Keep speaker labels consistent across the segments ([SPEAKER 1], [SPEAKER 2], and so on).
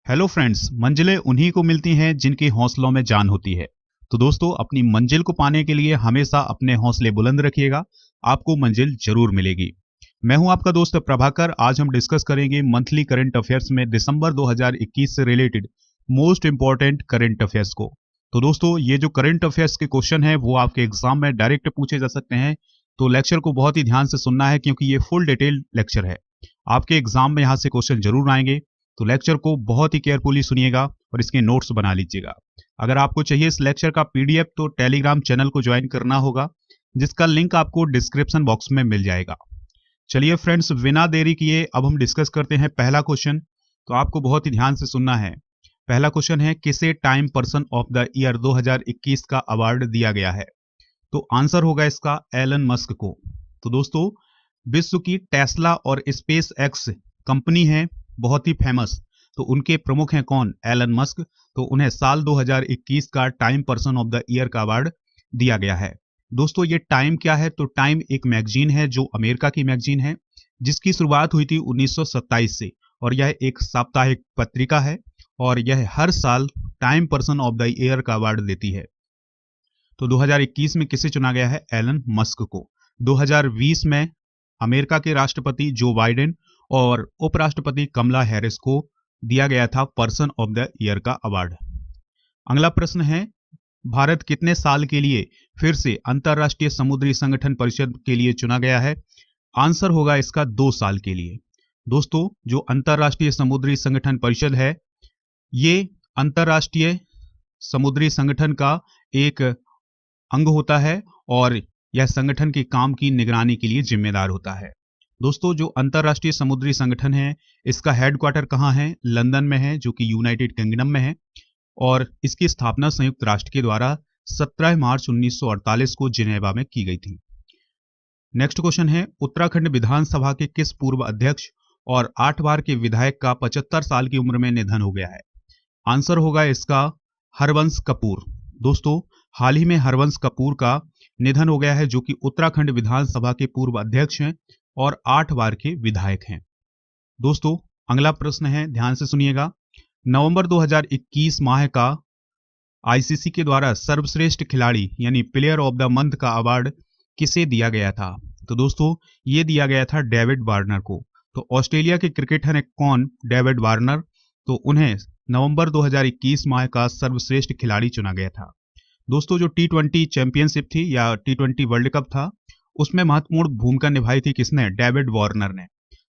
[SPEAKER 1] Hello friends, मंजिलें उन्हीं को मिलती हैं जिनके हौसलों में जान होती है। तो दोस्तों, अपनी मंजिल को पाने के लिए हमेशा अपने हौसले बुलंद रखिएगा। आपको मंजिल जरूर मिलेगी। मैं हूं आपका दोस्त प्रभाकर। आज हम डिस्कस करेंगे मंथली करंट अफेयर्स में दिसंबर 2021 से related most important current affairs को। तो दोस्तों, ये जो करंट अफेयर्स के क्वेश्चन है वो आपके एग्जाम में डायरेक्ट पूछे जा सकते हैं। तो लेक्चर को बहुत ही ध्यान से सुनना है क्योंकि ये फुल डिटेल लेक्चर है। आपके एग्जाम में यहाँ से क्वेश्चन जरूर आएंगे। तो लेक्चर को बहुत ही केयरफुली सुनिएगा और इसके नोट्स बना लीजिएगा। अगर आपको चाहिए इस लेक्चर का पीडीएफ तो टेलीग्राम चैनल को ज्वाइन करना होगा, जिसका लिंक आपको डिस्क्रिप्शन बॉक्स में मिल जाएगा। चलिए फ्रेंड्स, बिना देरी किए अब हम डिस्कस करते हैं पहला क्वेश्चन। तो आपको बहुत ही ध्यान से सुनना है। पहला क्वेश्चन है, किसे time person of the year 2021 का अवार्ड दिया गया है? तो आंसर होगा इसका एलन मस्क को। तो दोस्तों, विश्व की टेस्ला और स्पेस एक्स कंपनी है, बहुत ही फेमस। तो उनके प्रमुख हैं कौन? Elon Musk. तो उन्हें साल 2021 का time person of the year का अवार्ड दिया गया है। दोस्तों, ये टाइम क्या है? तो टाइम एक मैगजीन है जो अमेरिका की मैगजीन है, जिसकी शुरुआत हुई थी 1927 से, और यह एक साप्ताहिक पत्रिका है और यह हर साल time person of the year का अवार्ड देती है। तो 2021 में किसे चुना गया है? एलन मस्क को। 2020 में अमेरिका के राष्ट्रपति जो बाइडेन और उपराष्ट्रपति कमला हैरिस को दिया गया था पर्सन ऑफ द ईयर का अवार्ड। अगला प्रश्न है, भारत कितने साल के लिए फिर से अंतरराष्ट्रीय समुद्री संगठन परिषद के लिए चुना गया है? आंसर होगा इसका 2 साल के लिए। दोस्तों, जो अंतरराष्ट्रीय समुद्री संगठन परिषद है, ये अंतरराष्ट्रीय समुद्री संगठन का एक अंग होता है और यह संगठन के काम की निगरानी के लिए जिम्मेदार होता है। दोस्तों, जो अंतरराष्ट्रीय समुद्री संगठन है, इसका हेडक्वार्टर कहाँ है? लंदन में है, जो कि यूनाइटेड किंगडम में है। और इसकी स्थापना संयुक्त राष्ट्र के द्वारा 17 मार्च 1948 को जिनेवा में की गई थी। नेक्स्ट क्वेश्चन है, उत्तराखंड विधानसभा के किस पूर्व अध्यक्ष और 8 बार के विधायक का 75 साल की उम्र में निधन हो गया है? आंसर होगा इसका हरवंश कपूर। दोस्तों, हाल ही में हरवंश कपूर का निधन हो गया है, जो कि उत्तराखंड विधानसभा के पूर्व अध्यक्ष हैं और 8 बार के विधायक हैं। दोस्तों, अगला प्रश्न है, ध्यान से सुनिएगा। नवंबर 2021 माह का आईसीसी के द्वारा सर्वश्रेष्ठ खिलाड़ी यानी प्लेयर ऑफ द मंथ का अवार्ड किसे दिया गया था? तो दोस्तों, ये दिया गया था डेविड वार्नर को। तो ऑस्ट्रेलिया के क्रिकेटर हैं कौन? David Warner. तो उन्हें नवंबर 2021 माह का सर्वश्रेष्ठ खिलाड़ी चुना गया था। दोस्तों, जो T20 चैंपियनशिप थी या T20 वर्ल्ड कप था, उसमें महत्वपूर्ण भूमिका निभाई थी किसने? डेविड वार्नर ने।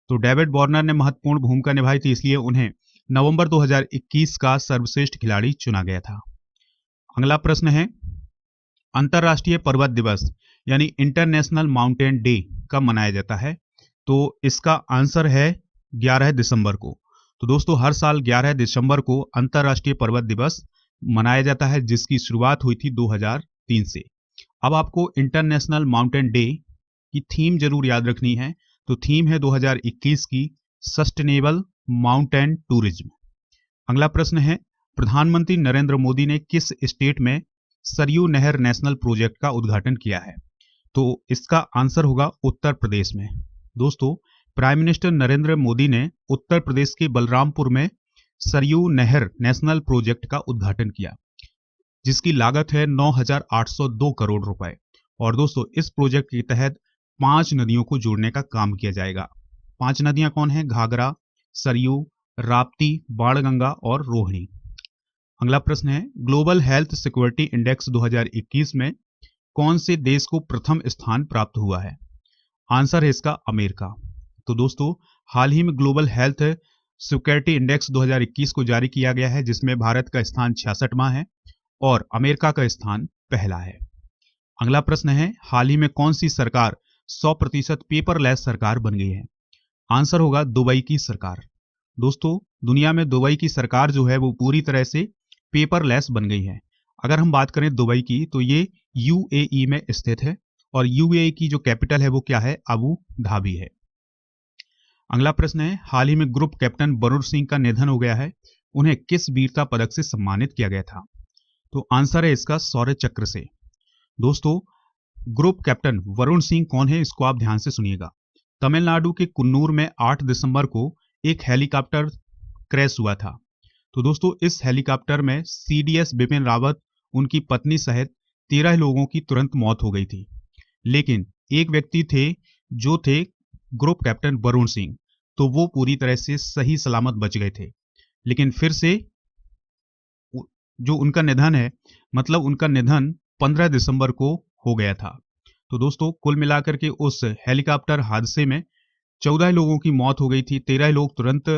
[SPEAKER 1] तो डेविड वार्नर ने महत्वपूर्ण भूमिका निभाई थी, इसलिए उन्हें नवंबर 2021 का सर्वश्रेष्ठ खिलाड़ी चुना गया था। अगला प्रश्न है, अंतरराष्ट्रीय पर्वत दिवस यानी इंटरनेशनल माउंटेन डे कब मनाया जाता है? तो इसका आंसर है 11 दिसंबर को। तो दोस्तों, हर साल 11 दिसंबर को अंतरराष्ट्रीय पर्वत दिवस मनाया जाता है, जिसकी शुरुआत हुई थी 2003 से। अब आपको इंटरनेशनल माउंटेन डे की थीम जरूर याद रखनी है। तो थीम है 2021 की सस्टेनेबल माउंटेन टूरिज्म। अगला प्रश्न है, प्रधानमंत्री नरेंद्र मोदी ने किस स्टेट में सरयू नहर नेशनल प्रोजेक्ट का उद्घाटन किया है? तो इसका आंसर होगा उत्तर प्रदेश में। दोस्तों, प्राइम मिनिस्टर नरेंद्र मोदी ने उत्तर प्रदेश के बलरामपुर में सरयू नहर नेशनल प्रोजेक्ट का उद्घाटन किया, जिसकी लागत है 9,802 करोड़ रुपए। और दोस्तों, इस प्रोजेक्ट के तहत 5 नदियों को जोड़ने का काम किया जाएगा। 5 नदियां कौन है? घाघरा, सरयू, राप्ती, बाणगंगा और रोहिणी। अगला प्रश्न है, ग्लोबल हेल्थ सिक्योरिटी इंडेक्स 2021 में कौन से देश को प्रथम स्थान प्राप्त हुआ है? आंसर है इसका अमेरिका। तो दोस्तों, हाल ही में ग्लोबल हेल्थ सिक्योरिटी इंडेक्स 2021 को जारी किया गया है, जिसमें भारत का स्थान 66वां है और अमेरिका का स्थान पहला है। अगला प्रश्न है, हाल ही में कौन सी सरकार 100% पेपरलेस सरकार बन गई है? आंसर होगा दुबई की सरकार। दोस्तों, दुनिया में दुबई की सरकार जो है वो पूरी तरह से पेपरलेस बन गई है। अगर हम बात करें दुबई की, तो ये यूएई में स्थित है और यूएई की जो कैपिटल है वो क्या है? अबू धाबी है। अगला प्रश्न है, हाल ही में ग्रुप कैप्टन वरुण सिंह का निधन हो गया है, उन्हें किस वीरता पदक से सम्मानित किया गया था? तो आंसर है इसका शौर्य चक्र से। दोस्तों, ग्रुप कैप्टन वरुण सिंह कौन है, इसको आप ध्यान से सुनिएगा। तमिलनाडु के कुन्नूर में 8 दिसंबर को एक हेलीकॉप्टर क्रैश हुआ था, तो दोस्तों इस हेलीकॉप्टर में CDS बिपिन रावत, उनकी पत्नी सहित 13 लोगों की तुरंत मौत हो गई थी। लेकिन एक व्यक्ति थे जो थे ग्रुप कैप्टन वरुण सिंह, तो वो पूरी तरह से सही सलामत बच गए थे। लेकिन फिर से जो उनका निधन है, मतलब उनका निधन 15 दिसंबर को हो गया था। तो दोस्तों कुल मिलाकर के उस हेलीकॉप्टर हादसे में 14 लोगों की मौत हो गई थी। 13 लोग तुरंत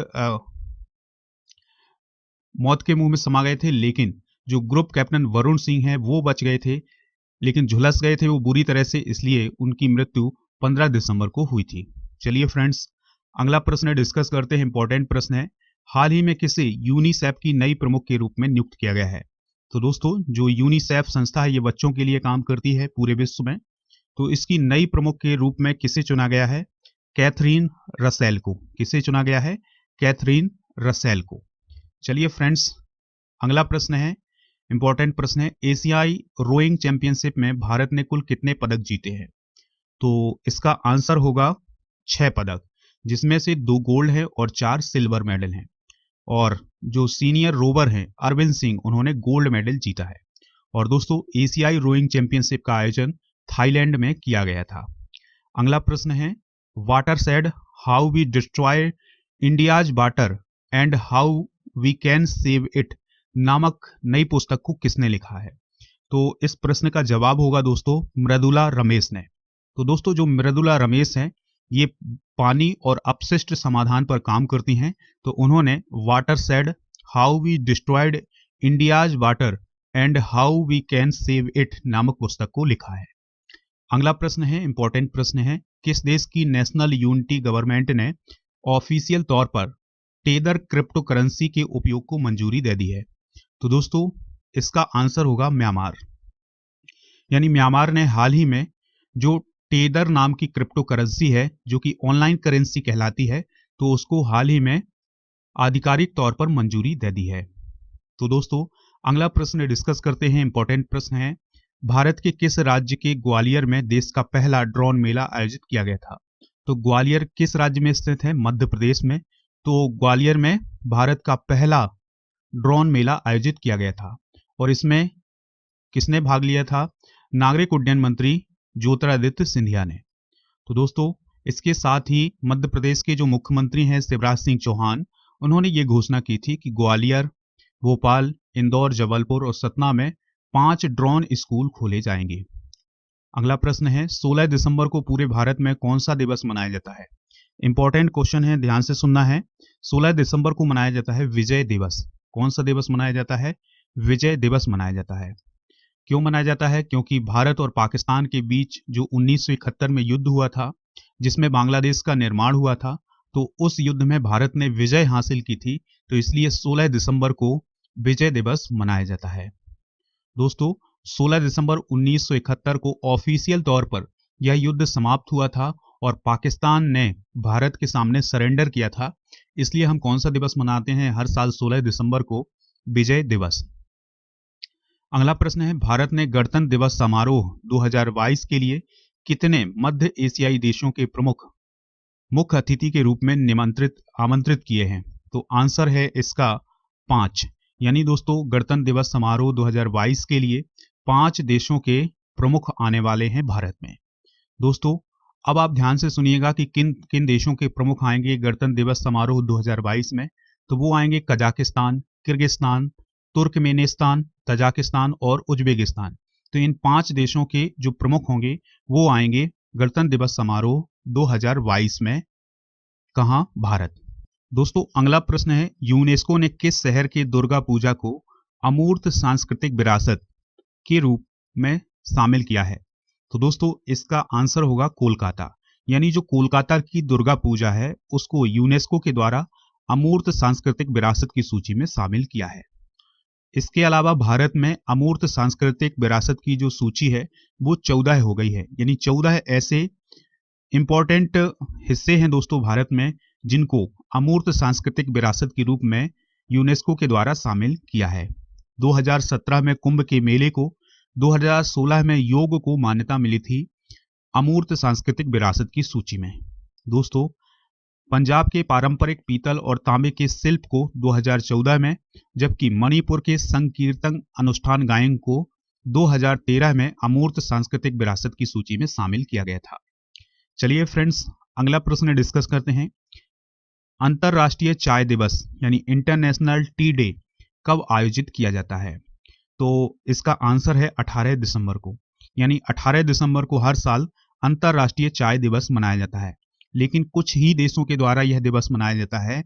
[SPEAKER 1] मौत के मुंह में समा गए थे, लेकिन जो ग्रुप कैप्टन वरुण सिंह है वो बच गए थे, लेकिन झुलस गए थे वो बुरी तरह से, इसलिए उनकी मृत्यु 15 दिसंबर को हुई थी। चलिए फ्रेंड्स, अगला प्रश्न डिस्कस करते हैं। इंपॉर्टेंट प्रश्न है, हाल ही में किसे यूनिसेफ की नई प्रमुख के रूप में नियुक्त किया गया है? तो दोस्तों जो यूनिसेफ संस्था है ये बच्चों के लिए काम करती है पूरे विश्व में, तो इसकी नई प्रमुख के रूप में किसे चुना गया है? कैथरीन रसेल को। किसे चुना गया है? कैथरीन रसेल को। चलिए फ्रेंड्स, अगला प्रश्न है, इंपॉर्टेंट प्रश्न है, एशियाई रोइंग चैंपियनशिप में भारत ने कुल कितने पदक जीते हैं? तो इसका आंसर होगा 6 पदक, जिसमें से 2 गोल्ड है और 4 सिल्वर मेडल हैं। और जो सीनियर रोवर हैं अरविंद सिंह, उन्होंने गोल्ड मेडल जीता है। और दोस्तों एशियाई रोइंग चैंपियनशिप का आयोजन थाईलैंड में किया गया था। अगला प्रश्न है, watershed how we destroy India's water and how we can save it नामक नई पुस्तक को किसने लिखा है? तो इस प्रश्न का जवाब होगा दोस्तों मृदुला रमेश ने। तो दोस्तों जो मृदुला रमेश हैं ये पानी और अपशिष्ट समाधान पर काम करती हैं, तो उन्होंने watershed how we destroyed India's water and how we can save it नामक पुस्तक को लिखा है। अगला प्रश्न है, इंपॉर्टेंट प्रश्न है, किस देश की नेशनल यूनिटी गवर्नमेंट ने ऑफिशियल तौर पर टेदर क्रिप्टो करेंसी के उपयोग को मंजूरी दे दी है? तो दोस्तों इसका आंसर होगा म्यांमार। यानी म्यांमार ने हाल ही में जो टेदर नाम की क्रिप्टो करेंसी है जो कि ऑनलाइन करेंसी कहलाती है, तो उसको हाल ही में आधिकारिक तौर पर मंजूरी दे दी है। तो दोस्तों अगला प्रश्न डिस्कस करते हैं। इंपॉर्टेंट प्रश्न है, भारत के किस राज्य के ग्वालियर में देश का पहला ड्रोन मेला आयोजित किया गया था? तो ग्वालियर किस राज्य में स्थित है? मध्य प्रदेश में। तो ग्वालियर में भारत का पहला ड्रोन मेला आयोजित किया गया था और इसमें किसने भाग लिया था? नागरिक उड्डयन मंत्री ज्योतिरादित्य सिंधिया ने। तो दोस्तों इसके साथ ही मध्य प्रदेश के जो मुख्यमंत्री हैं शिवराज सिंह चौहान, उन्होंने ये घोषणा की थी कि ग्वालियर, भोपाल, इंदौर, जबलपुर और सतना में 5 ड्रोन स्कूल खोले जाएंगे। अगला प्रश्न है, 16 दिसंबर को पूरे भारत में कौन सा दिवस मनाया जाता है? इंपॉर्टेंट क्वेश्चन है, ध्यान से सुनना है। 16 दिसंबर को मनाया जाता है विजय दिवस। कौन सा दिवस मनाया जाता है? विजय दिवस मनाया जाता है। क्यों मनाया जाता है? क्योंकि भारत और पाकिस्तान के बीच जो 1971 में युद्ध हुआ था, जिसमें बांग्लादेश का निर्माण हुआ था, तो उस युद्ध में भारत ने विजय हासिल की थी, तो इसलिए 16 दिसंबर को विजय दिवस मनाया जाता है। दोस्तों 16 दिसंबर 1971 को ऑफिशियल तौर पर यह युद्ध समाप्त हुआ था और पाकिस्तान ने भारत के सामने सरेंडर किया था, इसलिए हम कौन सा दिवस मनाते हैं हर साल 16 दिसंबर को? विजय दिवस। अगला प्रश्न है, भारत ने गणतंत्र दिवस समारोह 2022 के लिए कितने मध्य एशियाई देशों के प्रमुख मुख्य अतिथि के रूप में आमंत्रित किए हैं? तो आंसर है इसका 5। यानी दोस्तों गणतंत्र दिवस समारोह 2022 के लिए 5 देशों के प्रमुख आने वाले हैं भारत में। दोस्तों अब आप ध्यान से सुनिएगा कि किन किन देशों के प्रमुख आएंगे गणतंत्र दिवस समारोह 2022 में। तो वो आएंगे कजाकिस्तान, किर्गिस्तान, तुर्कमेनिस्तान, तजाकिस्तान और उज्बेकिस्तान। तो इन 5 देशों के जो प्रमुख होंगे वो आएंगे गणतंत्र दिवस समारोह 2022 में। कहां? भारत। दोस्तों अगला प्रश्न है, यूनेस्को ने किस शहर के दुर्गा पूजा को अमूर्त सांस्कृतिक विरासत के रूप में शामिल किया है? तो दोस्तों इसका आंसर होगा कोलकाता। यानी जो कोलकाता की दुर्गा पूजा है उसको यूनेस्को के द्वारा अमूर्त सांस्कृतिक विरासत की सूची में शामिल किया है। इसके अलावा भारत में अमूर्त सांस्कृतिक विरासत की जो सूची है वो 14 हो गई है। यानी 14 ऐसे इंपॉर्टेंट हिस्से हैं दोस्तों भारत में जिनको अमूर्त सांस्कृतिक विरासत के रूप में यूनेस्को के द्वारा शामिल किया है। 2017 में कुंभ के मेले को, 2016 में योग को मान्यता मिली थी अमूर्त सांस्कृतिक विरासत की सूची में। दोस्तों पंजाब के पारंपरिक पीतल और तांबे के शिल्प को 2014 में, जबकि मणिपुर के संकीर्तन अनुष्ठान गायन को 2013 में अमूर्त सांस्कृतिक विरासत की सूची में शामिल किया गया था। चलिए फ्रेंड्स, अगला प्रश्न डिस्कस करते हैं। अंतरराष्ट्रीय चाय दिवस यानी इंटरनेशनल टी डे कब आयोजित किया जाता है? तो इसका आंसर है 18 दिसंबर को। यानी 18 दिसंबर को हर साल अंतरराष्ट्रीय चाय दिवस मनाया जाता है, लेकिन कुछ ही देशों के द्वारा यह दिवस मनाया जाता है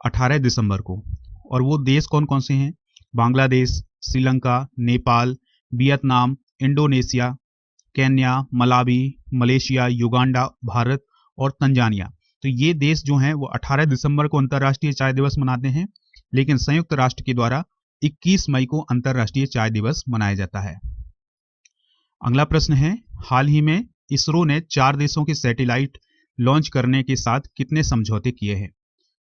[SPEAKER 1] 18 दिसंबर को। और वो देश कौन कौन से हैं? Bangladesh, Sri Lanka, Nepal, Vietnam, Indonesia, Kenya, Malawi, Malaysia, Uganda, Bharat और तंजानिया। तो ये देश जो हैं वो 18 दिसंबर को अंतर्राष्ट्रीय चाय दिवस मनाते हैं, लेकिन संयुक्त राष्ट्र के द्वारा 21 मई को अंतर्राष्ट्रीय चाय दिवस मनाया जाता है। अगला प्रश्न है, हाल ही में इसरो ने 4 देशों के सैटेलाइट लॉन्च करने के साथ कितने समझौते किए हैं?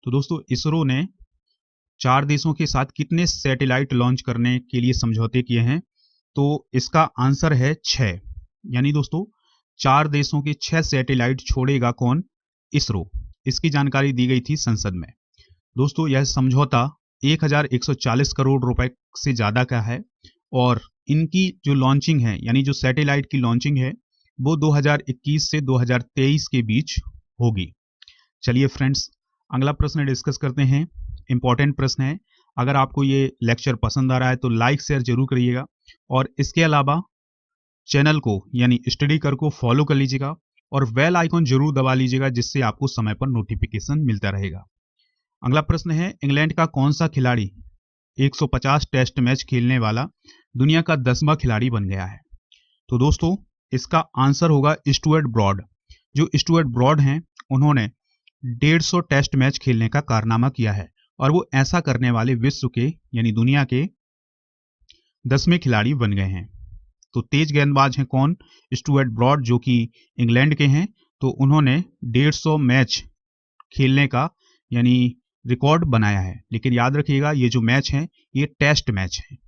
[SPEAKER 1] तो दोस्तों, इसरो ने 4 देशों के साथ कितने सैटेलाइट लॉन्च करने के लिए समझौते किए हैं? तो इसका आंसर है 6। यानी दोस्तों, 4 देशों के 6 सैटेलाइट छोड़ेगा कौन? इसरो। इसकी जानकारी दी गई थी संसद में। दोस्तों, यह समझौता 1140 करोड़ रुपए से ज्यादा का है और इनकी जो लॉन्चिंग है, यानी जो सैटेलाइट की लॉन्चिंग है, वो 2021 से 2023 के बीच होगी। चलिए फ्रेंड्स, अगला प्रश्न डिस्कस करते हैं। इंपॉर्टेंट प्रश्न है। अगर आपको ये लेक्चर पसंद आ रहा है तो लाइक शेयर जरूर करिएगा, और इसके अलावा चैनल को यानी स्टडी कर को फॉलो कर लीजिएगा और बेल आइकॉन जरूर दबा लीजिएगा, जिससे आपको समय पर नोटिफिकेशन मिलता रहेगा। अगला प्रश्न है, इंग्लैंड का कौन सा खिलाड़ी 150 टेस्ट मैच खेलने वाला दुनिया का 10वां खिलाड़ी बन गया है? तो दोस्तों, इसका आंसर होगा स्टुअर्ट ब्रॉड। जो स्टुअर्ट ब्रॉड हैं, उन्होंने 150 टेस्ट मैच खेलने का कारनामा किया है और वो ऐसा करने वाले विश्व के यानी दुनिया के 10वें खिलाड़ी बन गए हैं। तो तेज गेंदबाज हैं कौन? स्टुअर्ट ब्रॉड, जो कि इंग्लैंड के हैं। तो उन्होंने 150 मैच खेलने का यानी रिकॉर्ड बनाया है। लेकिन याद रखिएगा, ये जो मैच हैं ये टेस्ट मैच हैं।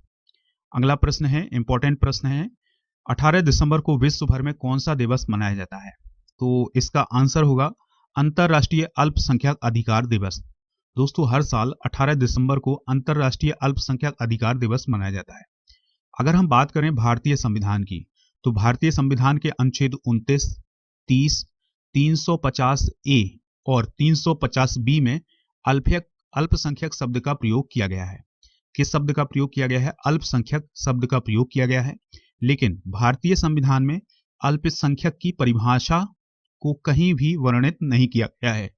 [SPEAKER 1] अगला प्रश्न है, इंपॉर्टेंट प्रश्न है। 18 दिसंबर को विश्व भर में कौन सा दिवस मनाया जाता है? तो इसका आंसर होगा अंतर्राष्ट्रीय अल्पसंख्यक अधिकार दिवस। दोस्तों, हर साल 18 दिसंबर को अंतर्राष्ट्रीय अल्पसंख्यक अधिकार दिवस मनाया जाता है। अगर हम बात करें भारतीय संविधान की, तो भारतीय संविधान के अनुच्छेद 29, 30, 350 ए और 350 बी में अल्पसंख्यक शब्द का प्रयोग किया गया है। किस शब्द का प्रयोग किया गया है? अल्पसंख्यक शब्द का प्रयोग किया गया है। लेकिन भारतीय संविधान में अल्पसंख्यक की परिभाषा को कहीं भी वर्णित नहीं किया गया है।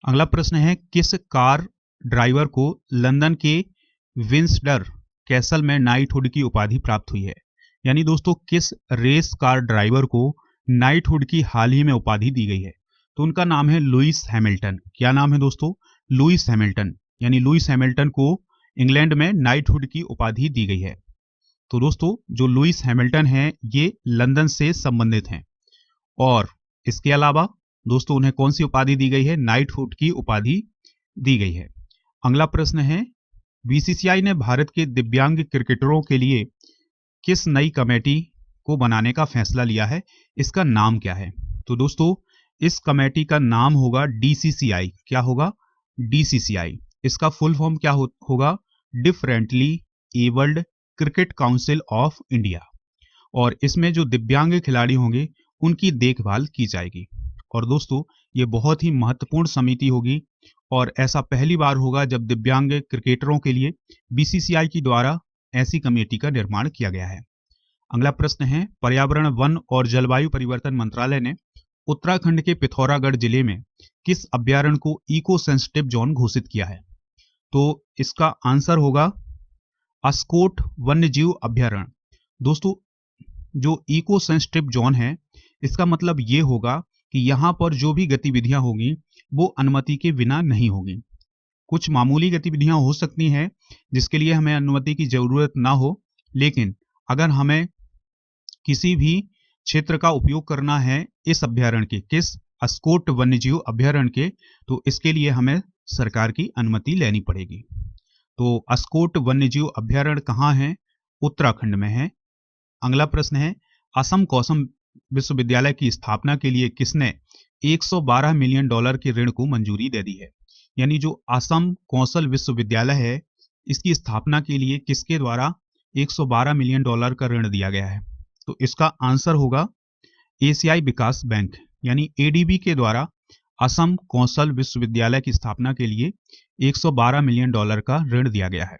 [SPEAKER 1] अगला प्रश्न है, किस कार ड्राइवर को लंदन के विंसडर कैसल में नाइटहुड की उपाधि प्राप्त हुई है? यानी दोस्तों, किस रेस कार ड्राइवर को नाइटहुड की हाल ही में उपाधि दी गई है? तो उनका नाम है लुइस हैमिल्टन। क्या नाम है दोस्तों? Lewis Hamilton. यानी लुइस हैमिल्टन को इंग्लैंड में नाइटहुड की उपाधि दी गई है। तो दोस्तों, जो लुइस हैमिल्टन हैं, ये लंदन से संबंधित हैं। और इसके अलावा दोस्तों, उन्हें कौन सी उपाधि दी गई है? नाइटहुड की उपाधि दी गई है। अगला प्रश्न है, बीसीसीआई ने भारत के दिव्यांग क्रिकेटरों के लिए किस नई कमेटी को बनाने का फैसला लिया है? इसका नाम क्या है? तो दोस्तों, इस कमेटी का नाम होगा डीसीसीआई। क्या होगा? डीसीसीआई। इसका फुल फॉर्म क्या होगा? Differently abled cricket council of India. और इसमें जो दिव्यांग खिलाड़ी होंगे उनकी देखभाल की जाएगी। और दोस्तों, ये बहुत ही महत्वपूर्ण समिति होगी और ऐसा पहली बार होगा जब दिव्यांग क्रिकेटरों के लिए बीसीसीआई के द्वारा ऐसी कमेटी का निर्माण किया गया है। अगला प्रश्न है, पर्यावरण, वन और जलवायु परिवर्तन मंत्रालय ने उत्तराखंड के पिथौरागढ़ जिले में किस अभ्यारण्य को इको सेंसिटिव जोन घोषित किया है? तो इसका आंसर होगा अस्कोट वन्यजीव अभ्यारण्य। दोस्तों, जो इको सेंसिटिव जोन है, इसका मतलब ये होगा कि यहाँ पर जो भी गतिविधियां होगी वो अनुमति के बिना नहीं होगी। कुछ मामूली गतिविधियां हो सकती हैं जिसके लिए हमें अनुमति की जरूरत ना हो, लेकिन अगर हमें किसी भी क्षेत्र का उपयोग करना है इस अभ्यारण्य के, किस अस्कोट वन्यजीव अभ्यारण्य के, तो इसके लिए हमें सरकार की अनुमति लेनी पड़ेगी। तो अस्कोट वन्यजीव अभ्यारण्य कहाँ है? उत्तराखंड में है। अगला प्रश्न है, असम कौसम विश्वविद्यालय की स्थापना के लिए किसने $112 मिलियन के ऋण को मंजूरी दे दी है। यानी जो असम कौशल विश्वविद्यालय है, इसकी स्थापना के लिए किसके द्वारा $112 मिलियन का ऋण दिया गया है? तो इसका आंसर होगा एशियाई विकास बैंक यानी एडीबी के द्वारा असम कौशल विश्वविद्यालय की स्थापना के लिए $112 मिलियन का ऋण दिया गया है।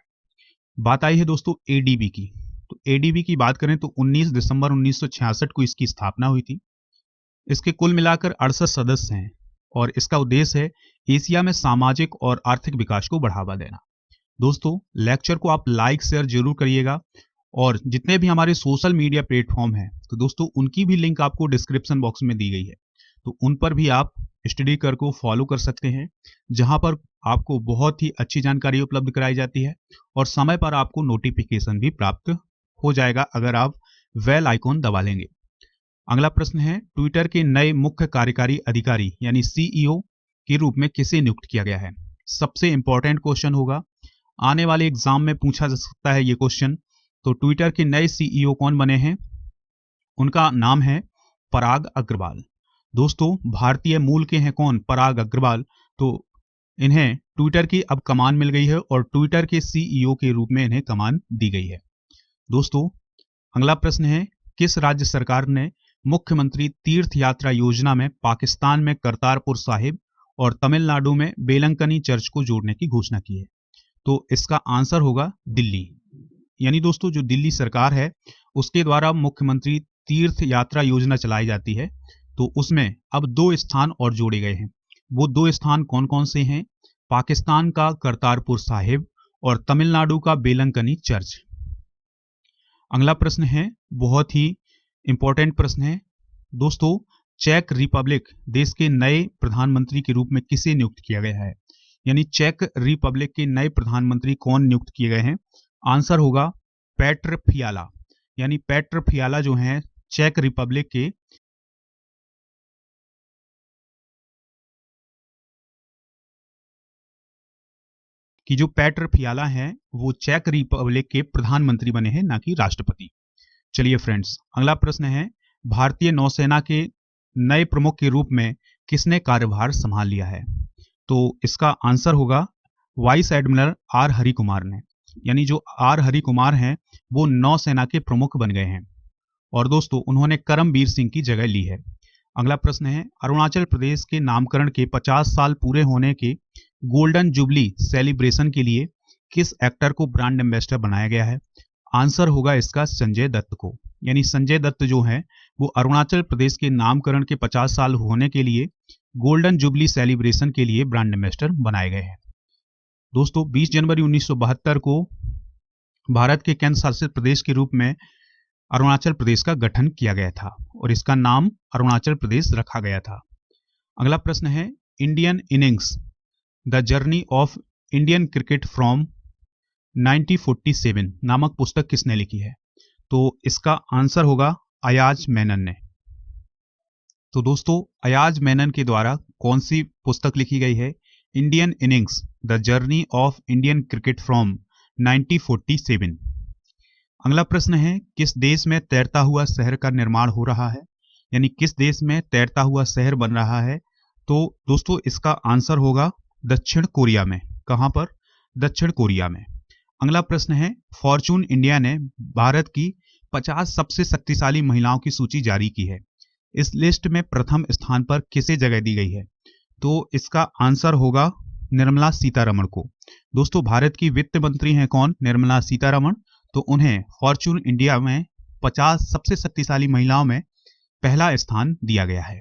[SPEAKER 1] बात आई है दोस्तों एडीबी की। तो एडीबी की बात करें तो 19 दिसंबर 1966 को इसकी स्थापना हुई थी। इसके कुल मिलाकर 68 सदस्य हैं और इसका उद्देश्य है एशिया में सामाजिक और आर्थिक विकास को बढ़ावा देना। दोस्तों, लेक्चर को आप लाइक शेयर जरूर करिएगा और जितने भी हमारे सोशल मीडिया प्लेटफॉर्म हैं तो दोस्तों उनकी भी लिंक आपको डिस्क्रिप्शन बॉक्स में दी गई है, तो उन पर भी आप स्टडी कर को फॉलो कर सकते हैं, जहां पर आपको बहुत ही अच्छी जानकारी उपलब्ध कराई जाती है और समय पर आपको नोटिफिकेशन भी प्राप्त हो जाएगा अगर आप बेल आइकॉन दबा लेंगे। अगला प्रश्न है, ट्विटर के नए मुख्य कार्यकारी अधिकारी यानी सीईओ के रूप में किसे नियुक्त किया गया है? सबसे इंपॉर्टेंट क्वेश्चन होगा, आने वाले एग्जाम में पूछा जा सकता है ये क्वेश्चन। तो ट्विटर के नए सीईओ कौन बने हैं? उनका नाम है पराग अग्रवाल। दोस्तों, भारतीय मूल के हैं कौन? पराग अग्रवाल। तो इन्हें ट्विटर की अब कमान मिल गई है और ट्विटर के सीईओ के रूप में इन्हें कमान दी गई है। दोस्तों, अगला प्रश्न है, किस राज्य सरकार ने मुख्यमंत्री तीर्थ यात्रा योजना में पाकिस्तान में करतारपुर साहिब और तमिलनाडु में बेलंकनी चर्च को जोड़ने की घोषणा की है? तो इसका आंसर होगा दिल्ली। यानी दोस्तों, जो दिल्ली सरकार है उसके द्वारा मुख्यमंत्री तीर्थ यात्रा योजना चलाई जाती है, तो उसमें अब 2 स्थान और जोड़े गए हैं। वो 2 स्थान कौन कौन से हैं? पाकिस्तान का करतारपुर साहिब और तमिलनाडु का बेलंकनी चर्च। अगला प्रश्न है, बहुत ही इंपॉर्टेंट प्रश्न है दोस्तों, चेक रिपब्लिक देश के नए प्रधानमंत्री के रूप में किसे नियुक्त किया गया है? यानी चेक रिपब्लिक के नए प्रधानमंत्री कौन नियुक्त किए गए हैं? आंसर होगा पेट्र फियाला। यानी पेट्र फियाला जो हैं चेक रिपब्लिक के जो पेट्र फियाला हैं वो चेक रिपब्लिक के प्रधानमंत्री बने हैं, ना कि राष्ट्रपति। चलिए फ्रेंड्स, अगला प्रश्न है, भारतीय नौसेना के नए प्रमुख के रूप में किसने कार्यभार संभाल लिया है? तो इसका आंसर होगा vice admiral R Hari Kumar ने। यानी जो आर हरि कुमार हैं वो नौसेना के प्रमुख बन गए हैं और दोस्तों उन्होंने करमबीर सिंह की जगह ली है। अगला प्रश्न है, अरुणाचल प्रदेश के नामकरण के 50 साल पूरे होने के गोल्डन जुबली सेलिब्रेशन के लिए किस एक्टर को ब्रांड एम्बेसडर बनाया गया है? आंसर होगा इसका संजय दत्त को। यानी संजय दत्त जो है वो अरुणाचल प्रदेश के नामकरण के 50 साल होने के लिए गोल्डन जुबली सेलिब्रेशन के लिए ब्रांड एम्बेसडर बनाए गए हैं। दोस्तों, 20 जनवरी 1972 को भारत के केंद्र शासित प्रदेश के रूप में अरुणाचल प्रदेश का गठन किया गया था और इसका नाम अरुणाचल प्रदेश रखा गया था। अगला प्रश्न है, Indian innings the journey of Indian cricket from 1947 नामक पुस्तक किसने लिखी है? तो इसका आंसर होगा अयाज मेनन ने। तो दोस्तों, अयाज मेनन के द्वारा कौन सी पुस्तक लिखी गई है? Indian innings the journey of Indian cricket from 1947। अगला प्रश्न है, किस देश में तैरता हुआ शहर का निर्माण हो रहा है? यानी किस देश में तैरता हुआ शहर बन रहा है? तो दोस्तों इसका आंसर होगा दक्षिण कोरिया में। कहां पर? दक्षिण कोरिया में। अगला प्रश्न है, फॉर्चून इंडिया ने भारत की 50 सबसे शक्तिशाली महिलाओं की सूची जारी की है। इस लिस्ट में प्रथम स्थान पर किसे जगह दी गई है? तो इसका आंसर होगा निर्मला सीतारमण को। दोस्तों, भारत की वित्त मंत्री हैं कौन? निर्मला सीतारमण। तो उन्हें फॉर्चून इंडिया में 50 सबसे शक्तिशाली महिलाओं में पहला स्थान दिया गया है।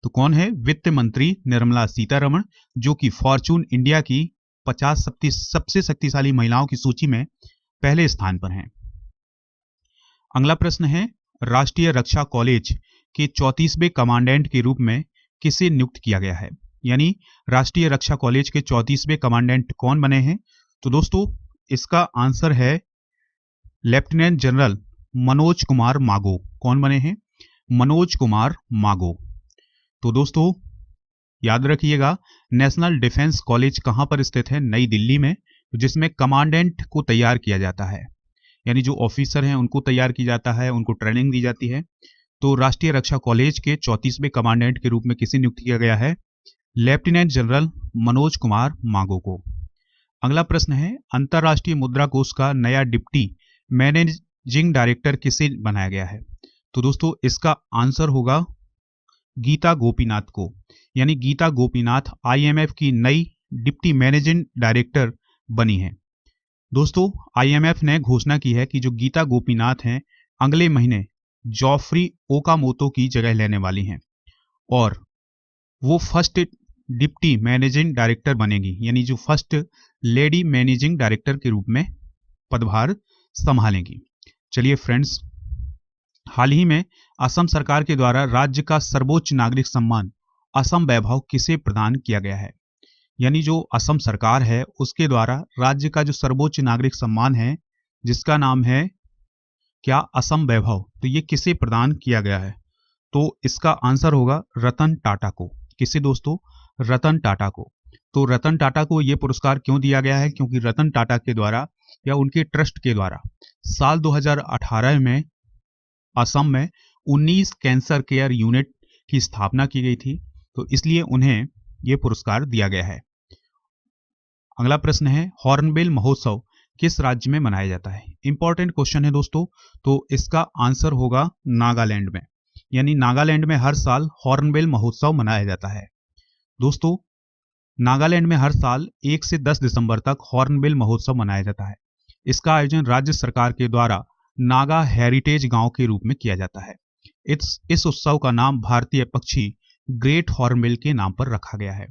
[SPEAKER 1] तो कौन है? वित्त मंत्री निर्मला सीतारमण, जो कि फॉर्चून इंडिया की 50 सबसे शक्तिशाली महिलाओं की सूची में पहले स्थान पर हैं। अगला प्रश्न है, राष्ट्रीय रक्षा कॉलेज के 34वें कमांडेंट के रूप में किसे नियुक्त किया गया है? यानी राष्ट्रीय रक्षा कॉलेज के 34वें कमांडेंट कौन बने हैं? तो दोस्तों इसका आंसर है लेफ्टिनेंट जनरल मनोज कुमार मागो। कौन बने हैं? मनोज कुमार मागो। तो दोस्तों याद रखिएगा, नेशनल डिफेंस कॉलेज कहां पर स्थित है? नई दिल्ली में, जिसमें कमांडेंट को तैयार किया जाता है। यानी जो ऑफिसर हैं उनको तैयार किया जाता है, उनको ट्रेनिंग दी जाती है। तो राष्ट्रीय रक्षा कॉलेज के 34वें कमांडेंट के रूप में किसे नियुक्त किया गया है? लेफ्टिनेंट जनरल मनोज कुमार मांगो को। अगला प्रश्न है, अंतर्राष्ट्रीय मुद्रा कोष का नया डिप्टी मैनेजिंग डायरेक्टर किसे बनाया गया है? तो दोस्तों इसका आंसर होगा गीता गोपीनाथ को। यानी गीता गोपीनाथ आईएमएफ की नई डिप्टी मैनेजिंग डायरेक्टर बनी है। दोस्तों आईएमएफ ने घोषणा की है कि जो गीता गोपीनाथ हैं अगले महीने जॉफ्री ओकामोतो की जगह लेने वाली हैं और वो फर्स्ट डिप्टी मैनेजिंग डायरेक्टर बनेगी, यानी जो फर्स्ट लेडी मैनेजिंग डायरेक्टर के रूप में पदभार संभालेंगी। चलिए फ्रेंड्स, हाल ही में असम सरकार के द्वारा राज्य का सर्वोच्च नागरिक सम्मान असम वैभव किसे प्रदान किया गया है? यानी जो असम सरकार है उसके द्वारा राज्य का जो सर्वोच्च नागरिक सम्मान है जिसका नाम है क्या? असम वैभव, तो ये किसे प्रदान किया गया है? तो इसका आंसर होगा रतन टाटा को। किसे दोस्तों? रतन टाटा को। तो रतन टाटा को ये पुरस्कार क्यों दिया गया है? क्योंकि रतन टाटा के द्वारा या उनके ट्रस्ट के द्वारा साल 2018 में असम में 19 कैंसर केयर यूनिट की स्थापना की गई थी, तो इसलिए उन्हें यह पुरस्कार दिया गया है। अगला प्रश्न है, हॉर्नबिल महोत्सव किस राज्य में मनाया जाता है? इंपॉर्टेंट क्वेश्चन है दोस्तों, तो इसका आंसर होगा नागालैंड में। यानी नागालैंड में हर साल हॉर्नबिल महोत्सव मनाया जाता है। दोस्तों नागालैंड में हर साल 1 से 10 दिसंबर तक हॉर्नबिल महोत्सव मनाया जाता है। इसका आयोजन राज्य सरकार के द्वारा नागा हेरिटेज गांव के रूप में किया जाता है। इस उत्सव का नाम भारतीय पक्षी ग्रेट हॉर्नबिल के नाम पर रखा गया है।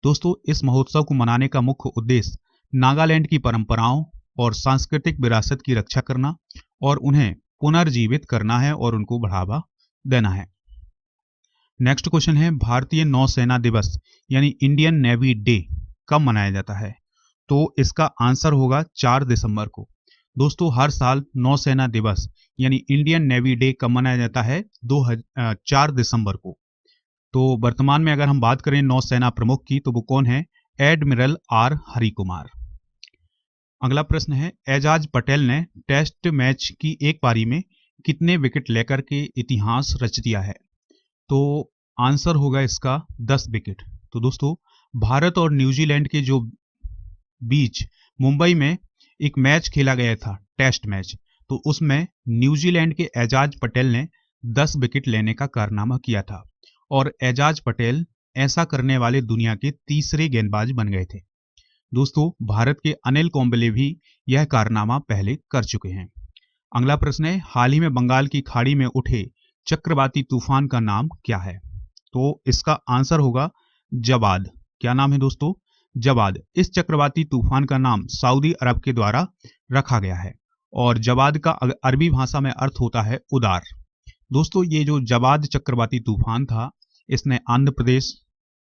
[SPEAKER 1] दोस्तों इस महोत्सव को मनाने का मुख्य उद्देश्य नागालैंड की परंपराओं और सांस्कृतिक विरासत की रक्षा करना और उन्हें पुनर्जीवित करना है और उनको बढ़ावा देना है। नेक्स्ट क्वेश्चन है, भारतीय नौसेना दिवस यानी इंडियन नेवी डे कब मनाया जाता है? तो इसका आंसर होगा 4 दिसंबर को। दोस्तों हर साल नौसेना दिवस यानी इंडियन नेवी डे कब मनाया जाता है? 4 दिसंबर को। तो वर्तमान में अगर हम बात करें नौसेना प्रमुख की तो वो कौन है? Admiral R Hari Kumar. अगला प्रश्न है, एजाज पटेल ने टेस्ट मैच की एक पारी में कितने विकेट लेकर के इतिहास रच दिया है? तो आंसर होगा इसका 10 विकेट। तो दोस्तों भारत और न्यूजीलैंड के जो बीच मुंबई में एक मैच खेला गया था, टेस्ट मैच, तो उसमें न्यूजीलैंड के एजाज पटेल ने 10 विकेट लेने का कारनामा किया था और एजाज पटेल ऐसा करने वाले दुनिया के तीसरे गेंदबाज बन गए थे। दोस्तों भारत के अनिल कुंबले भी यह कारनामा पहले कर चुके हैं। अगला प्रश्न है, हाल ही में बंगाल की खाड़ी में उठे चक्रवाती तूफान का नाम क्या है? तो इसका आंसर होगा जवाद। क्या नाम है दोस्तों? जवाद। इस चक्रवाती तूफान का नाम सऊदी अरब के द्वारा रखा गया है और जवाद का अरबी भाषा में अर्थ होता है उदार। दोस्तों ये जो जवाद चक्रवाती तूफान था इसने आंध्र प्रदेश,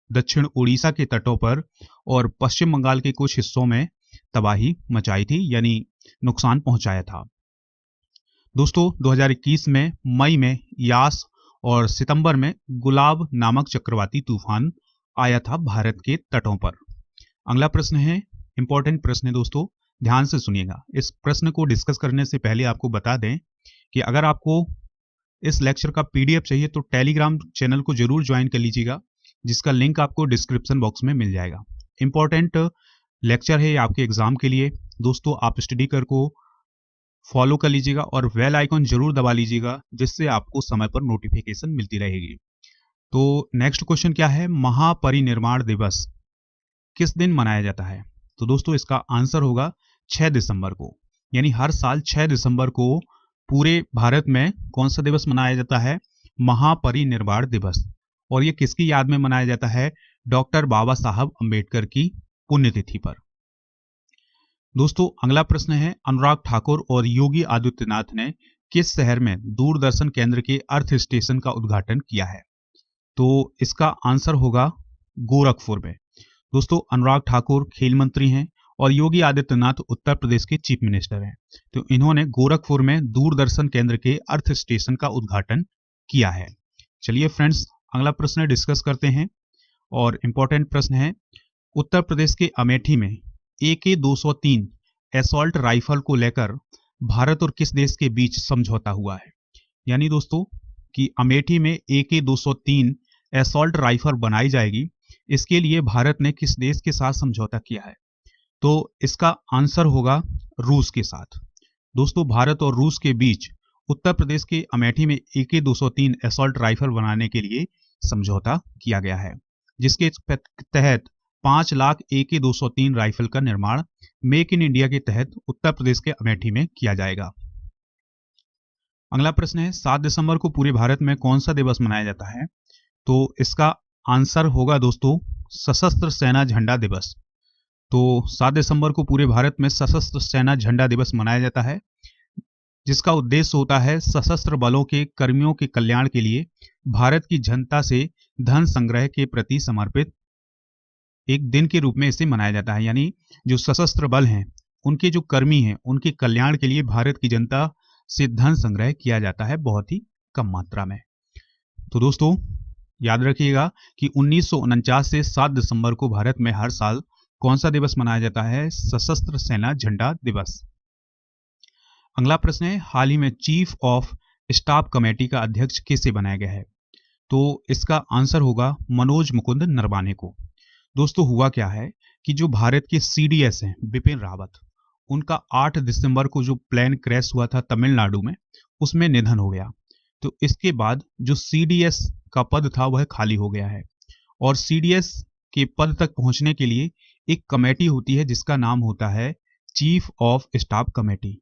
[SPEAKER 1] दक्षिण उड़ीसा के तटों पर और पश्चिम बंगाल के कुछ हिस्सों में तबाही मचाई थी, यानी नुकसान पहुंचाया था। दोस्तों 2021 में मई में यास और सितंबर में गुलाब नामक चक्रवाती तूफान आया था भारत के तटों पर। अगला प्रश्न है, इंपॉर्टेंट प्रश्न है दोस्तों, ध्यान से सुनिएगा। इस प्रश्न को डिस्कस करने से पहले आपको बता दें कि अगर आपको इस लेक्चर का पीडीएफ चाहिए तो टेलीग्राम चैनल को जरूर ज्वाइन कर लीजिएगा, जिसका लिंक आपको डिस्क्रिप्शन बॉक्स में मिल जाएगा। इंपॉर्टेंट लेक्चर है आपके एग्जाम के लिए। दोस्तों आप स्टडी कर को फॉलो कर लीजिएगा और बेल आइकन जरूर दबा लीजिएगा, जिससे आपको समय पर नोटिफिकेशन मिलती रहेगी। तो नेक्स्ट क्वेश्चन क्या है, महापरिनिर्वाण दिवस किस दिन मनाया जाता है? तो दोस्तों इसका आंसर होगा 6 दिसंबर को। यानी हर साल 6 दिसंबर को पूरे भारत में कौन सा दिवस मनाया जाता है? महापरिनिर्वाण दिवस। और ये किसकी याद में मनाया जाता है? डॉक्टर बाबा साहब अंबेडकर की पुण्यतिथि पर। दोस्तों अगला प्रश्न है, अनुराग ठाकुर और योगी आदित्यनाथ ने किस शहर में दूरदर्शन केंद्र के अर्थ स्टेशन का उद्घाटन किया है? तो इसका आंसर होगा गोरखपुर में। दोस्तों अनुराग ठाकुर खेल मंत्री हैं और योगी आदित्यनाथ उत्तर प्रदेश के चीफ मिनिस्टर हैं, तो इन्होंने गोरखपुर में दूरदर्शन केंद्र के अर्थ स्टेशन का उद्घाटन किया है। चलिए फ्रेंड्स अगला प्रश्न डिस्कस करते हैं और इंपॉर्टेंट प्रश्न है, उत्तर प्रदेश के अमेठी में AK-203 असॉल्ट राइफल को लेकर भारत और किस देश के बीच समझौता हुआ है? यानी दोस्तों कि अमेठी में AK-203 असॉल्ट राइफल बनाई जाएगी, इसके लिए भारत ने किस देश के साथ समझौता किया है? तो इसका आंसर होगा रूस के साथ। दोस्तों, भारत और रूस के बीच उत्तर प्रदेश के अमेठी में AK-203 असॉल्ट राइफल बनाने के लिए समझौता किया गया है, जिसके तहत 5 लाख AK-203 राइफल का निर्माण मेक इन इंडिया के तहत उत्तर प्रदेश के अमेठी में किया जाएगा। अगला प्रश्न है, 7 दिसंबर को पूरे भारत में कौन सा दिवस मनाया जाता है? तो इसका आंसर होगा दोस्तों सशस्त्र सेना झंडा दिवस। तो 7 दिसंबर को पूरे भारत में सशस्त्र सेना झंडा दिवस मनाया जाता है, जिसका उद्देश्य होता है सशस्त्र बलों के कर्मियों के कल्याण के लिए भारत की जनता से धन संग्रह के प्रति समर्पित एक दिन के रूप में इसे मनाया जाता है। यानी जो सशस्त्र बल हैं, उनके जो कर्मी हैं, उनके कल्याण के लिए भारत की जनता से धन संग्रह किया जाता है, बहुत ही कम मात्रा में। तो दोस्तों, याद रखिएगा कि 1949 से 7 दिसंबर को भारत में हर साल कौन सा दिवस मनाया जाता है? सशस्त्र सेना झंडा दिवस। अगला प्रश्न है, हाल ही में चीफ ऑफ स्टाफ कमेटी का अध्यक्ष किसे बनाया गया है? तो इसका आंसर होगा मनोज मुकुंद नरवाने को। दोस्तों, हुआ क्या है कि जो भारत के CDS हैं बिपिन रावत, उनका 8 दिसंबर को जो प्लेन क्रैश हुआ था तमिलनाडु में, उसमें निधन हो गया। तो इसके बाद जो CDS का पद था वह खाली हो गया है, और CDS के पद तक पहुंचने के लिए एक कमेटी होती है जिसका नाम होता है चीफ ऑफ स्टाफ कमेटी।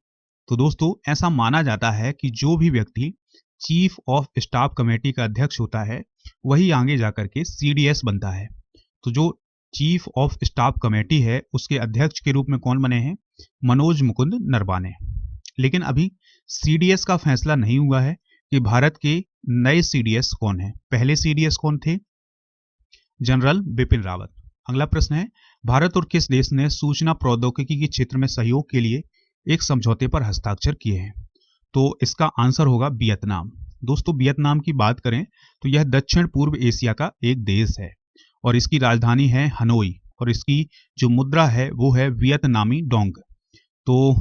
[SPEAKER 1] तो दोस्तों, ऐसा माना जाता है कि जो भी व्यक्ति चीफ ऑफ स्टाफ कमेटी का अध्यक्ष होता है, वही आगे जाकर के CDS बनता है। तो जो चीफ ऑफ स्टाफ कमेटी है, उसके अध्यक्ष के रूप में कौन बने हैं? मनोज मुकुंद नरवाने। लेकिन अभी CDS का फैसला नहीं हुआ है कि भारत के नए CDS कौन है। पहले CDS कौन थे? जनरल बिपिन रावत। अगला प्रश्न है, भारत और किस देश ने सूचना प्रौद्योगिकी के क्षेत्र में सहयोग के लिए एक समझौते पर हस्ताक्षर किए हैं? तो इसका आंसर होगा वियतनाम। दोस्तों, वियतनाम की बात करें तो यह दक्षिण पूर्व एशिया का एक देश है, और इसकी राजधानी है हनोई, और इसकी जो मुद्रा है वो है वियतनामी डोंग। तो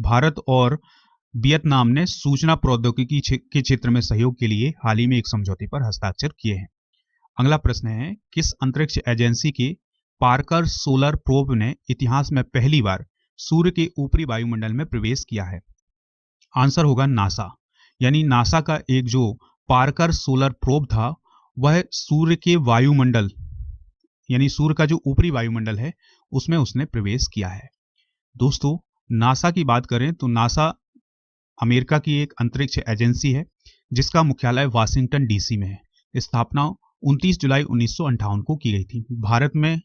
[SPEAKER 1] भारत और वियतनाम ने सूचना प्रौद्योगिकी के क्षेत्र में सहयोग के लिए हाल ही में एक समझौते पर हस्ताक्षर किए हैं। अगला प्रश्न है, किस अंतरिक्ष एजेंसी के पार्कर सोलर प्रोब ने इतिहास में पहली बार सूर्य के ऊपरी वायुमंडल में प्रवेश किया है? आंसर होगा नासा। यानी नासा का एक जो पार्कर सोलर प्रोब था, वह सूर्य के वायुमंडल, यानी सूर्य का जो ऊपरी वायुमंडल है, उसमें उसने प्रवेश किया है। दोस्तों, नासा की बात करें तो नासा अमेरिका की एक अंतरिक्ष एजेंसी है, जिसका मुख्यालय वाशिंगटन DC में है। स्थापना 29 जुलाई 1958 को की गई थी। भारत में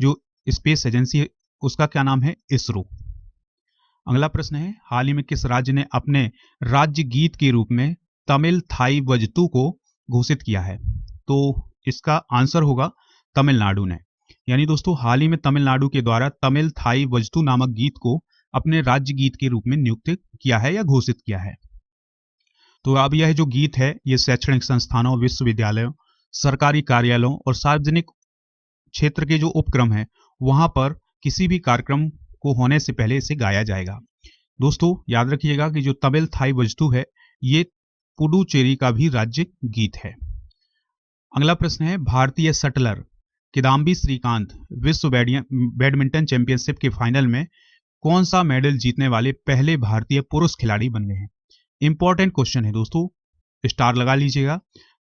[SPEAKER 1] जो स्पेस एजेंसी है, उसका क्या नाम है? इसरो। अगला प्रश्न है, हाल ही में किस राज्य ने अपने राज्य गीत के रूप में तमिल थाई वजतू को घोषित किया है? तो इसका आंसर होगा तमिलनाडु ने। यानी दोस्तों, हाल ही में तमिलनाडु के द्वारा तमिल थाई वजतू नामक गीत को अपने राज्य गीत के रूप में नियुक्त किया है या घोषित किया है। तो अब यह जो गीत है, ये शैक्षणिक संस्थानों, विश्वविद्यालयों, सरकारी कार्यालयों और सार्वजनिक क्षेत्र के जो उपक्रम है, वहां पर किसी भी कार्यक्रम को होने से पहले इसे गाया जाएगा। दोस्तों, याद रखिएगा कि जो तमिल थाई वजतू है, ये पुडुचेरी का भी राज्य गीत है। अगला प्रश्न है, भारतीय शटलर किदाम्बी श्रीकांत विश्व बैडमिंटन चैंपियनशिप के फाइनल में कौन सा मेडल जीतने वाले पहले भारतीय पुरुष खिलाड़ी बन गए हैं? इंपॉर्टेंट क्वेश्चन है दोस्तों, स्टार लगा लीजिएगा।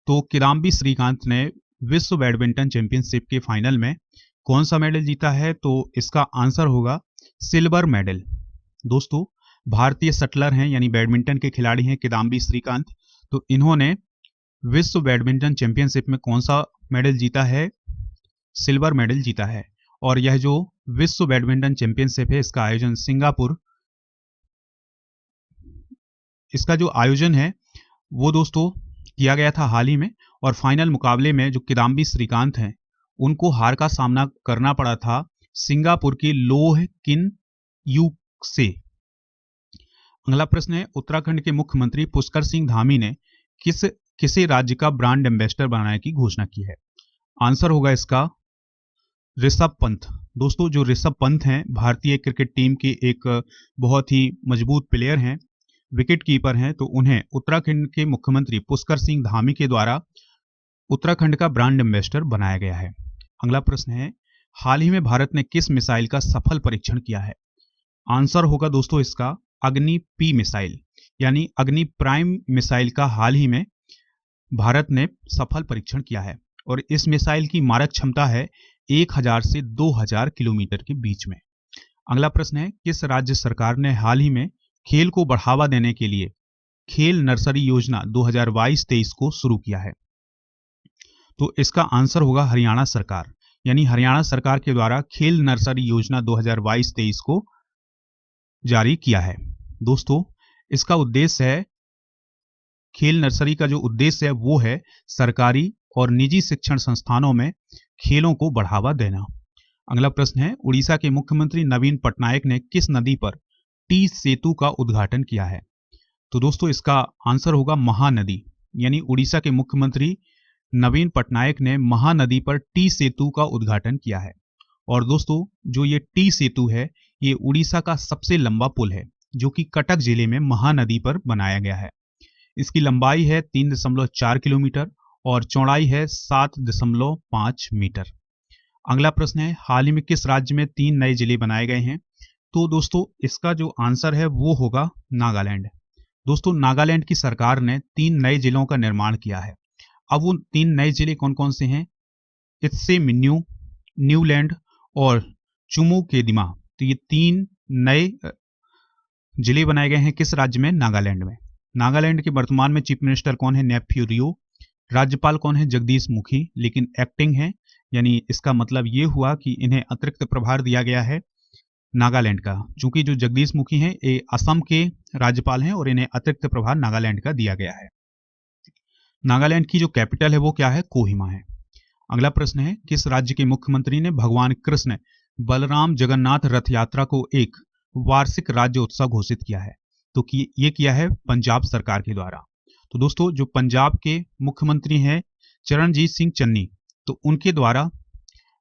[SPEAKER 1] तो किदाम्बी श्रीकांत ने विश्व बैडमिंटन चैंपियनशिप के फाइनल में कौन सा मेडल जीता है? तो इसका आंसर होगा सिल्वर मेडल। दोस्तों, भारतीय शटलर हैं, यानी बैडमिंटन के खिलाड़ी हैं किदाम्बी श्रीकांत। तो इन्होंने विश्व बैडमिंटन चैंपियनशिप में कौन सा मेडल जीता है? सिल्वर मेडल जीता है। और यह जो विश्व बैडमिंटन चैंपियनशिप है, इसका आयोजन सिंगापुर, इसका जो आयोजन है वो दोस्तों किया गया था हाल ही में। और फाइनल मुकाबले में जो किदाम्बी श्रीकांत हैं, उनको हार का सामना करना पड़ा था सिंगापुर के लोह किन यू से। अगला प्रश्न है, उत्तराखंड के मुख्यमंत्री पुष्कर सिंह धामी ने किसे राज्य का ब्रांड एम्बेसडर बनाने की घोषणा की है? आंसर होगा इसका ऋषभ पंत। दोस्तों, जो ऋषभ पंत हैं, भारतीय क्रिकेट टीम के एक बहुत ही मजबूत प्लेयर हैं, विकेट कीपर हैं, तो उन्हें उत्तराखंड के मुख्यमंत्री पुष्कर सिंह धामी के द्वारा उत्तराखंड का ब्रांड एम्बेसडर बनाया गया है। अगला प्रश्न है, हाल ही में भारत ने किस मिसाइल का सफल परीक्षण किया है? आंसर होगा दोस्तों इसका अग्नि पी मिसाइल, यानी अग्नि प्राइम मिसाइल का हाल ही में भारत ने सफल परीक्षण किया है और इस मिसाइल की मारक क्षमता है 1000 से 2000 किलोमीटर के बीच में। अगला प्रश्न है, किस राज्य सरकार ने हाल ही में खेल को बढ़ावा देने के लिए खेल नर्सरी योजना 2022-23 को शुरू किया है? तो इसका आंसर होगा हरियाणा सरकार, यानी हरियाणा सरकार के द्वारा खेल नर्सरी योजना 2022-23 को जारी किया है। दोस्तों, इसका उद्देश्य है, खेल नर्सरी का जो उद्देश्य है वो है सरकारी और निजी शिक्षण संस्थानों में खेलों को बढ़ावा देना। अगला प्रश्न है, उड़ीसा के मुख्यमंत्री नवीन पटनायक ने किस नदी पर टी सेतु का उद्घाटन किया है? तो दोस्तों इसका आंसर होगा महानदी, यानी उड़ीसा के मुख्यमंत्री नवीन पटनायक ने महानदी पर टी सेतु का उद्घाटन किया है। और दोस्तों जो ये टी सेतु है ये उड़ीसा का सबसे लंबा पुल है जो कि कटक जिले में महानदी पर बनाया गया है। इसकी लंबाई है 3.4 किलोमीटर और चौड़ाई है 7.5 मीटर। अगला प्रश्न है, हाल ही में किस राज्य में 3 नए जिले बनाए गए हैं? तो दोस्तों इसका जो आंसर है वो होगा नागालैंड। दोस्तों नागालैंड की सरकार ने 3 नए जिलों का निर्माण किया है। अब वो 3 नए जिले कौन कौन से हैं? इत्से मिन्यू, न्यूलैंड और चुमोकेदिमा। तो ये 3 नए जिले बनाए गए हैं किस राज्य में? नागालैंड में। नागालैंड के वर्तमान में चीफ मिनिस्टर कौन है? नेफ्यू रियो। राज्यपाल कौन है? जगदीश मुखी, लेकिन एक्टिंग है, यानी इसका मतलब ये हुआ कि इन्हें अतिरिक्त प्रभार दिया गया है नागालैंड का, चूंकि जो जगदीश मुखी हैं ये असम के राज्यपाल हैं और इन्हें अतिरिक्त प्रभार नागालैंड का दिया गया है। नागालैंड की जो कैपिटल है वो क्या है? कोहिमा है। अगला प्रश्न है, किस राज्य के मुख्यमंत्री ने भगवान कृष्ण बलराम जगन्नाथ रथ यात्रा को एक वार्षिक राज्य उत्सव घोषित किया है? तो ये किया है पंजाब सरकार के द्वारा। तो दोस्तों जो पंजाब के मुख्यमंत्री हैं चरणजीत सिंह चन्नी, तो उनके द्वारा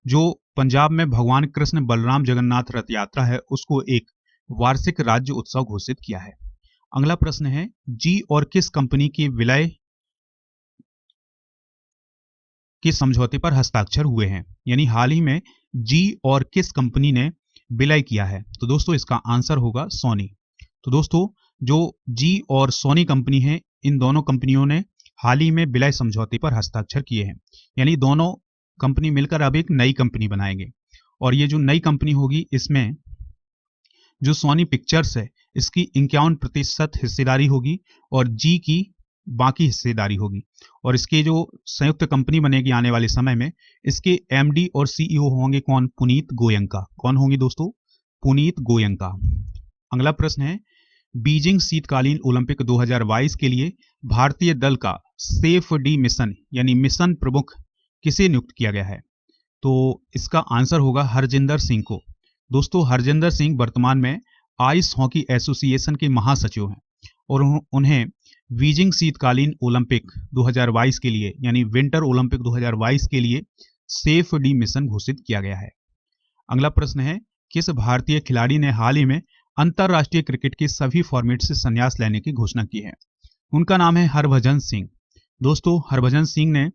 [SPEAKER 1] जो पंजाब में भगवान कृष्ण बलराम जगन्नाथ रथ यात्रा है उसको एक वार्षिक राज्य उत्सव घोषित किया है। अगला प्रश्न है, जी और किस कंपनी के विलय के समझौते पर हस्ताक्षर हुए हैं? यानी हाल ही में जी और किस कंपनी ने विलय किया है? तो दोस्तों इसका आंसर होगा सोनी। तो दोस्तों जो जी और सोनी कंपनी है इन दोनों कंपनियों ने हाल ही में विलय समझौते पर हस्ताक्षर किए हैं, यानी दोनों कंपनी मिलकर अब एक नई कंपनी बनाएंगे और ये जो नई कंपनी होगी इसमें जो सोनी पिक्चर्स है इसकी 51% हिस्सेदारी होगी और जी की बाकी हिस्सेदारी होगी और इसके जो संयुक्त कंपनी बनेगी आने वाले समय में इसके एमडी और सीईओ होंगे कौन? पुनीत गोयंका। कौन होंगे दोस्तों? पुनीत गोयंका। अगला प्रश्न है, बीजिंग शीतकालीन ओलंपिक 2022 के लिए भारतीय दल का सेफ डी मिशन यानी मिशन प्रमुख किसे नियुक्त किया गया है? तो इसका आंसर होगा हरजिंदर सिंह को। दोस्तों हरजिंदर सिंह वर्तमान में आइस हॉकी एसोसिएशन के महासचिव हैं और उन्हें बीजिंग शीतकालीन ओलंपिक 2022 के लिए यानी विंटर ओलंपिक 2022 के लिए सेफ डी मिशन घोषित किया गया है। अगला प्रश्न है, किस भारतीय खिलाड़ी ने हाल ही में अंतरराष्ट्रीय क्रिकेट के सभी फॉर्मेट से संन्यास लेने की घोषणा की है? उनका नाम है हरभजन सिंह। दोस्तों हरभजन सिंह ने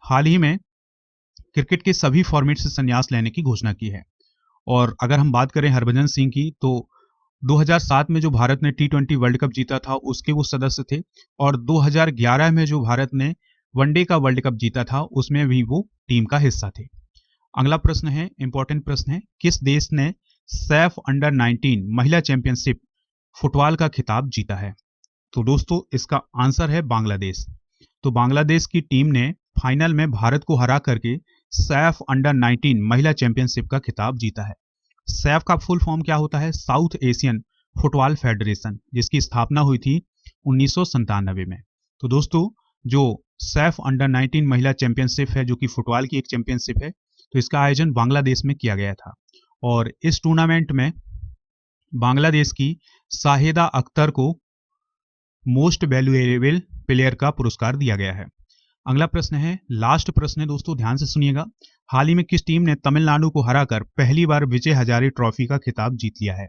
[SPEAKER 1] हाल ही में क्रिकेट के सभी फॉर्मेट से संन्यास लेने की घोषणा की है और अगर हम बात करें हरभजन सिंह की तो 2007 में जो भारत ने T20 वर्ल्ड कप जीता था उसके वो सदस्य थे और 2011 में जो भारत ने वनडे का वर्ल्ड कप जीता था उसमें भी वो टीम का हिस्सा थे। अगला प्रश्न है, इंपॉर्टेंट प्रश्न है, किस देश ने सैफ अंडर 19 महिला चैंपियनशिप फुटबॉल का खिताब जीता है? तो दोस्तों इसका आंसर है बांग्लादेश। तो बांग्लादेश की टीम ने फाइनल में भारत को हरा करके सैफ अंडर 19 महिला चैंपियनशिप का खिताब जीता है। सैफ का फुल फॉर्म क्या होता है? साउथ एशियन फुटबॉल फेडरेशन, जिसकी स्थापना हुई थी 1997 में। तो दोस्तों जो सैफ अंडर 19 महिला चैंपियनशिप है जो कि फुटबॉल की एक चैंपियनशिप है, तो इसका आयोजन बांग्लादेश में किया गया था और इस टूर्नामेंट में बांग्लादेश की शाहिदा अख्तर को मोस्ट वैल्यूएबल प्लेयर का पुरस्कार दिया गया है। अगला प्रश्न है, लास्ट प्रश्न है दोस्तों, ध्यान से सुनिएगा। हाल ही में किस टीम ने तमिलनाडु को हराकर पहली बार विजय हजारे ट्रॉफी का खिताब जीत लिया है?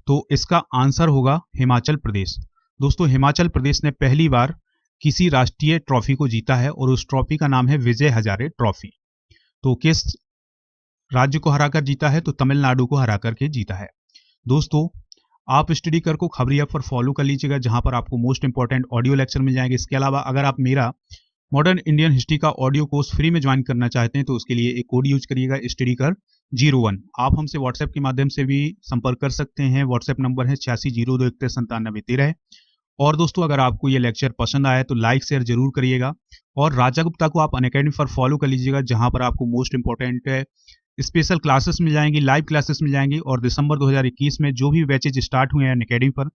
[SPEAKER 1] तो इसका आंसर होगा हिमाचल प्रदेश। दोस्तों हिमाचल प्रदेश ने पहली बार किसी राष्ट्रीय ट्रॉफी को जीता है और उस ट्रॉफी का नाम है विजय हजारे ट्रॉफी। तो किस राज्य को हराकर जीता है? तो तमिलनाडु को हराकर के जीता है। दोस्तों आप स्टडी कर को खबरी ऐप पर फॉलो कर लीजिएगा, जहां पर आपको मोस्ट इंपॉर्टेंट ऑडियो लेक्चर मिल जाएंगे। इसके अलावा अगर आप मेरा मॉडर्न इंडियन हिस्ट्री का ऑडियो कोर्स फ्री में ज्वाइन करना चाहते हैं तो उसके लिए एक कोड यूज करिएगा, स्टडी कर 01। आप हमसे व्हाट्सएप के माध्यम से भी संपर्क कर सकते हैं। व्हाट्सएप नंबर है 8602919713। और दोस्तों अगर आपको ये लेक्चर पसंद आया तो लाइक शेयर जरूर करिएगा। और राजा गुप्ता को आप अनअकैडमी पर फॉलो कर लीजिएगा, जहां पर आपको मोस्ट इंपॉर्टेंट स्पेशल क्लासेस मिल जाएंगी, लाइव क्लासेस मिल जाएंगी। और दिसंबर 2021 में जो भी बैचेज स्टार्ट हुए हैं अनअकैडमी पर,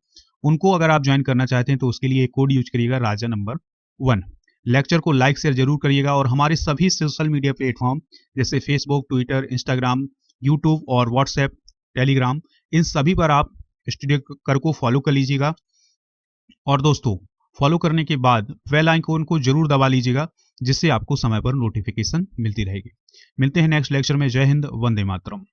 [SPEAKER 1] उनको अगर आप ज्वाइन करना चाहते हैं तो उसके लिए एक कोड यूज करिएगा, राजा नंबर 1। लेक्चर को लाइक शेयर जरूर करिएगा। और हमारे सभी सोशल मीडिया प्लेटफॉर्म जैसे फेसबुक, ट्विटर, इंस्टाग्राम, यूट्यूब और व्हाट्सएप, टेलीग्राम, इन सभी पर आप स्टडी कर को फॉलो कर लीजिएगा। और दोस्तों फॉलो करने के बाद बेल आइकन को जरूर दबा लीजिएगा, जिससे आपको समय पर नोटिफिकेशन मिलती रहेगी। मिलते हैं नेक्स्ट लेक्चर में। जय हिंद, वंदे मातरम।